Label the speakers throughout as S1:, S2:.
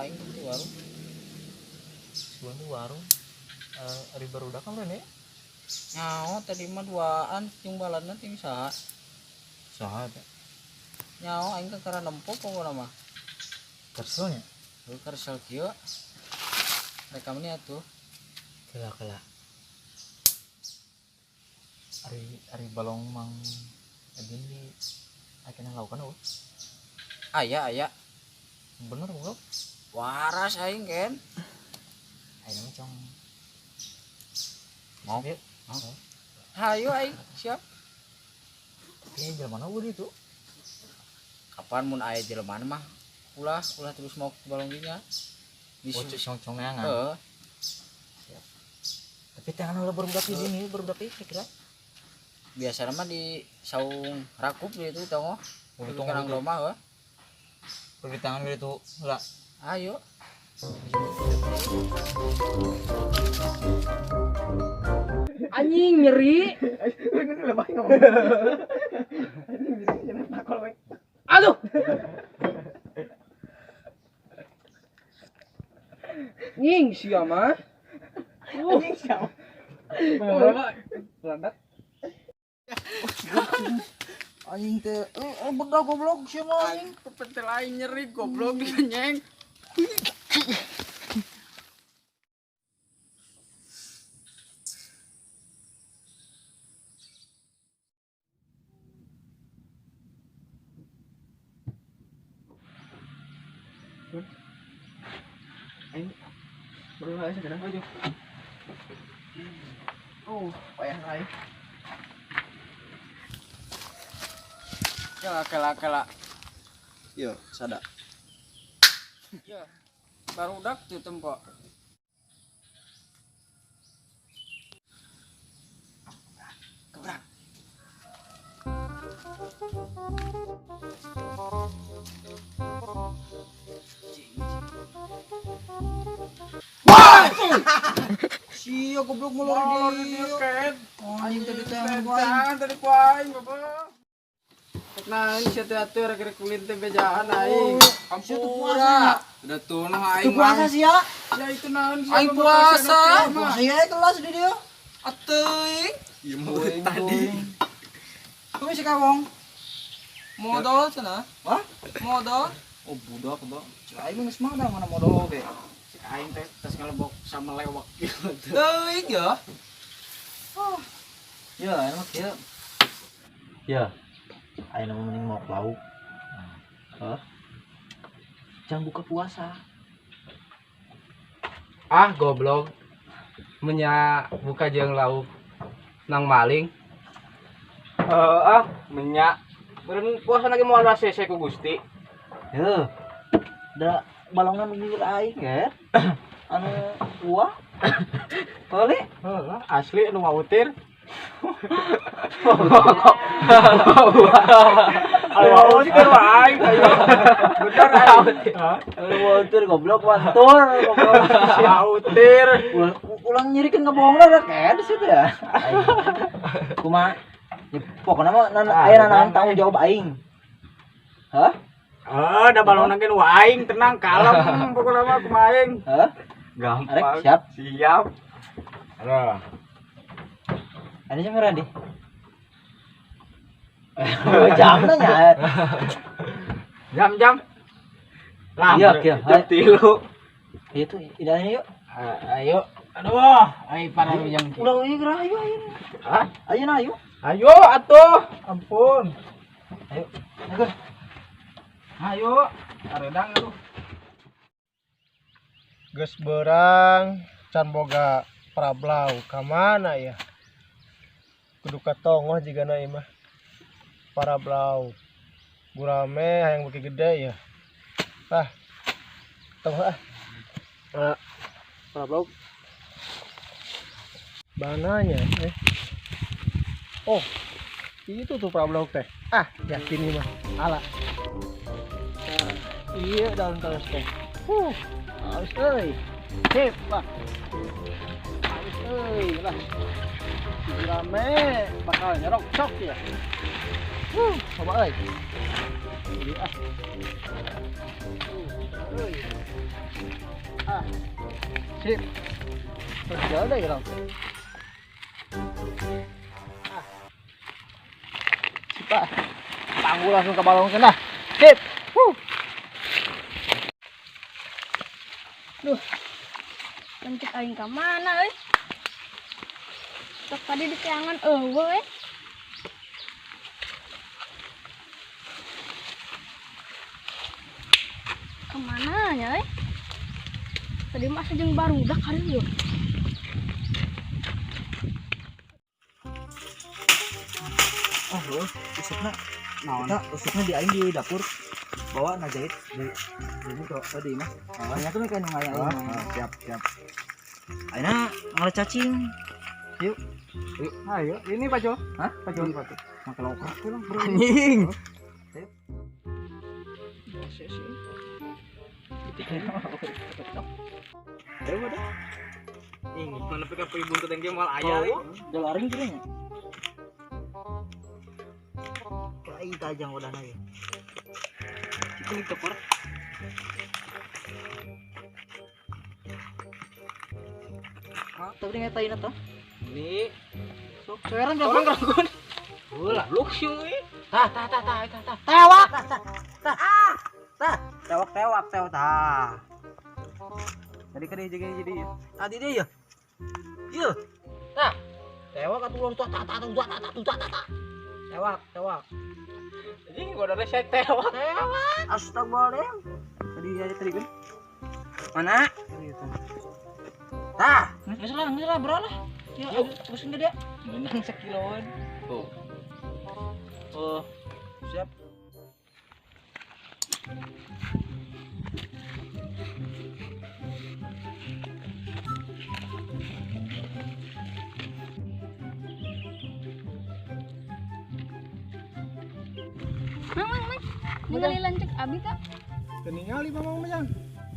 S1: aing di warung.
S2: Sebuah di warung. Ari barudak kan nih.
S1: Nyaho tadi mah duaan jumbalanna ting saha.
S2: Saha teh?
S1: Nyaho aing ke karena nempo pokona mah.
S2: Kerselnya.
S1: Heuh karsel kieu. Rekam ini atuh.
S2: Kela. Ari balong mang ini akhirnya lakukan apa?
S1: Aya.
S2: Bener bro?
S1: Waras aing kan.
S2: Ayo macam mau ya? Mau.
S1: Hayu aing siap.
S2: Ini jalan mana gue itu?
S1: Kapan mun aya jelema mah ulah terus mau ke balongnya.
S2: Oh, cong neangan.
S1: Heeh.
S2: Tapi tangan lo baru berapa kira?
S1: Biasanya mah di saung rakup gitu tong.
S2: Untung
S1: Karang loma heuh.
S2: Pergi tangan gitu lah.
S1: Ayo. Anjing nyeri. Aduh. Nying sia mah. Nying sia. Landak.
S2: Anjing teh, bedak goblok siapa anjing?
S1: Pepetel aing nyeri goblok diganyeng.
S2: Aing berulah sekarang aja. Oh, payah aing.
S1: Kela.
S2: Yo, sada.
S1: Ya. Barudak tuh tempo. Gebrak.
S2: Sia goblok molor di dieu. Anjing tadi tangan gua.
S1: Tadi ku aing, Bapak. Nah, ini atuh rek kulit teh bejaan aing. Ampura. Udah tuh nah aing.
S2: Puasa sih ya?
S1: Ya itu naon sih.
S2: Aing puasa. Puasa ya kelas di dia.
S1: Atuh.
S2: Ieu mah tadi. Kuwi si kawong.
S1: Modal cenah.
S2: Hah?
S1: Modal.
S2: Oh, budak. Aing geus mah mana modal oge.
S1: Aing teh tes ngelebok sama lewak gitu.
S2: Teuing ya. Oh. Ya, enak ya. Ya. Ayo mending mau lauk. Hah? Jangan buka puasa.
S1: Ah, goblok. Menya buka jeung lauk nang maling. Menya. Beureun puasa lagi moal rase ku Gusti.
S2: Heuh. Da balongan ngir aing ya. Anu kuah. Boleh?
S1: Heeh, asli nu mautir. Ayo sih kan aing ayo. Bener aing.
S2: Wautir goblok wantur goblok.
S1: Mautir.
S2: Ulang nyirikeun ngebohongna da kedes itu ya. Kumaha? Ya pokona mah aya nanaon tanggung jawab aing. Hah?
S1: Da balon nangkeun aing tenang kalem pokona mah kumaha aing.
S2: Hah?
S1: Gampang.
S2: Arek siap.
S1: Siap. Halo.
S2: Ada jam berapa, Di? Jam nanya.
S1: Jam.
S2: Iya.
S1: Jam 3.
S2: Itu idahnya yuk.
S1: Ayo. Aduh, ai para jam.
S2: Udah gerah ayo.
S1: Hah?
S2: Ayo.
S1: Ayo atuh. Ampun.
S2: Ayo. Ayo.
S1: Ayo. Aredang atuh.
S3: Geus beurang can boga prablau ka mana ya? Kudu katongoh jigana ieu mah. Parablau. Gurame hayang beuki gede ya. Tonggoh Parablau. Mananya Oh. Itu tuh parablau teh. Yakin ieu mah. Ala. Iya daun terus teh. Harus euy. Sip, Pak. Harus euy lah. Rame bakal nyerok cok ya. Coba euy.
S2: Jadi
S3: Sip.
S2: kerja deh gitu.
S3: Pak. Tangguh langsung ke balong sana. Sip.
S4: Lanjut aing ka mana euy? Sok tadi di teangan eueuh. Kemana nya euy? Tadi mah jeung barudak kali yeuh.
S2: Ah, usupna. Kita usupna di aing di dapur. Bawa najahit di ini kok tadi mah. Banyak tuh kan ngaya
S3: Siap, siap.
S2: aina ngala cacing.
S3: Yuk. Ayo, ini Pak Jo.
S2: Hah?
S3: Pak Jo, Pak Jo.
S2: Makan lokak pulang.
S3: Anjing.
S2: Ayo udah.
S1: Ing, mana pika buntut yang mal aya.
S2: Jalaring gitu nya. Kai tajang udah na ya.
S1: Cikin tepor.
S2: Tapi ngatain atuh.
S1: Ini
S2: Sok sekarang
S1: orang
S2: jago.
S1: ragun. Ulah, luxu euy.
S2: Tah. Tewak. Tewak. Tah. Tadi kan dia jadi. Tadi dia ya. Iya. Tah. Tewak atuh lu tah. Tewak.
S1: Jadi gua udah reset tewak.
S2: Astagfirullah. Tadi aja tadi kan. Mana? Tah. Geus lah, beralah. Ya, terusin dia.
S1: Menang sekiloan. Tuh.
S2: Oh, siap.
S4: Mang. Ningali lanjut abi ka?
S3: Keningali Mamang Majang.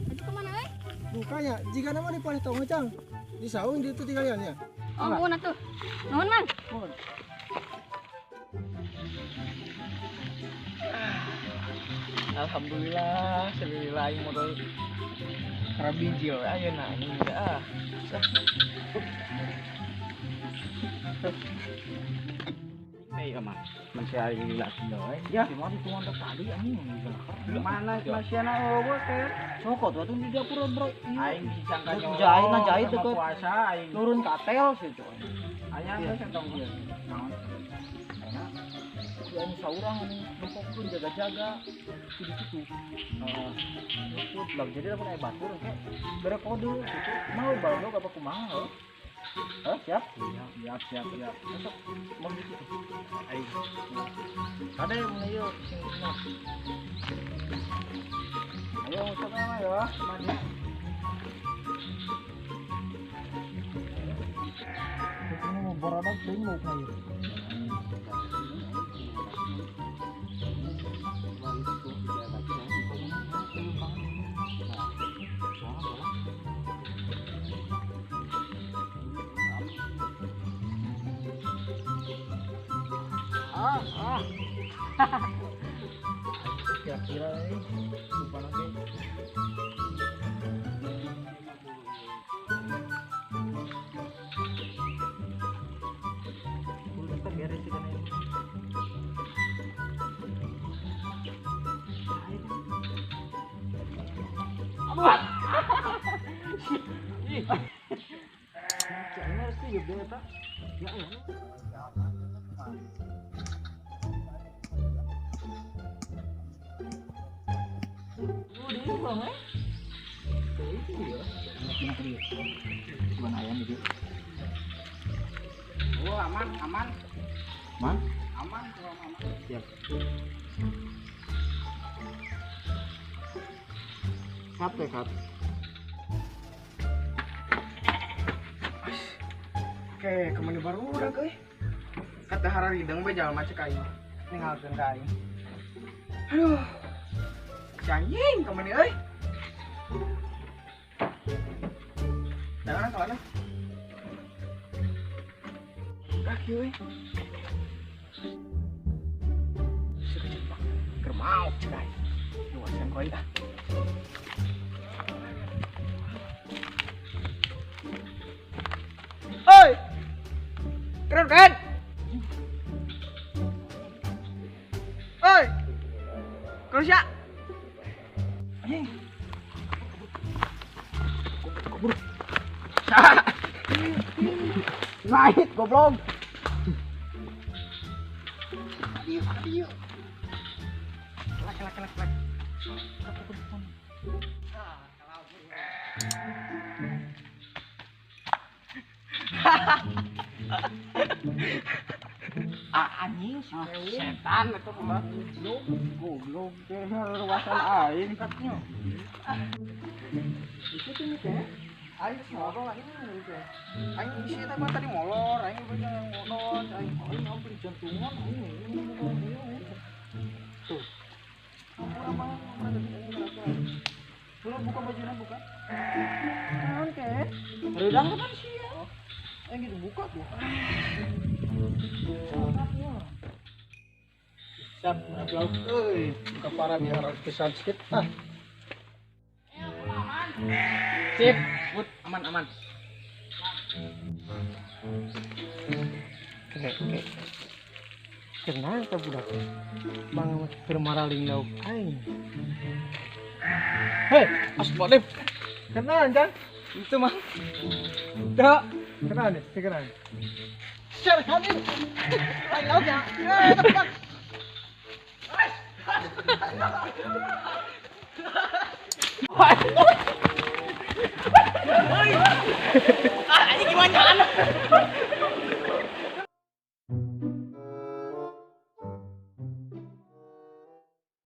S4: Itu kemana euy?
S3: Bukanya jika nama di Palih Tong Majang. Di saung di itu tinggalnya.
S4: Oh, nuhun atuh. Nuhun, Mang.
S1: Alhamdulillah, selilai modal karabinjil ayeuna ini dah. Hei aman, masih ada di laki doy.
S2: Ya, di mana tuh anda tadi anjing
S1: Mana masiana eueuh teh?
S2: Sokot atuh di dapur bro.
S1: Aing disangka nyawa.
S2: Jahit
S1: sama
S2: deket.
S1: puasa aing.
S2: Nurun katel sih coy.
S1: Aya teh sentong ieu. Naon?
S2: Ya ini saurang ini nempokkeun jaga-jaga di situ. Ikut bang jadi lamun aya batur kayak bere kode gitu. Mau balog apa kumaha? Hah, siap?
S1: Siap.
S2: Masuk mau di situ.
S1: Aing.
S2: Ada yang mau yuk sini.
S1: Ayo masuk mah ya. Mandi.
S2: Ini mau baradak tengok kayu. Kira-kira ini lupa lagi. Kita beres sih kan ini. Ini harus juga ya tak? Ya ya. Cuman ayam itu.
S1: Oh, aman.
S2: Man?
S1: Aman.
S2: Siap. Kat ya kat.
S3: Oke, kemana baru udah ke?
S1: Kata hararideng bae jalma cek aing. Ninggalkeun ka aing.
S3: Aduh,
S1: Anjing, kemana euy? Jangan ke mana? Kaki euy.
S2: mau cai. Luar yang koi dah.
S3: Oi. Keren kan? Oi. Kerja.
S2: Anjing. Naik goblok. Adio. Kelak. Anjing
S1: Setan itu pula.
S2: goblok teh ruasan aing katnya.
S1: Itu tuh nih teh. Aing ngorong aing teh. Aing isi teh gua tadi molor, aing banyak yang molor, aing hampir jantungan aing. Tuh. Apa Belum buka bajunya buka. Naon teh? Redang kan sih ya. Aing gitu buka tuh.
S3: Siap, Blau. Euy, buka para biar pisan sedikit. Ah.
S1: Sip, Bud, aman.
S3: Kenal ka budak? Bang firmaraling lauk aing. Hei,
S1: Astagfirullah.
S3: kenal kan?
S1: Itu mah.
S3: Dak. Kenal nih, kenal. Share kali. Aing lauknya. Tepat.
S2: Ini gimana?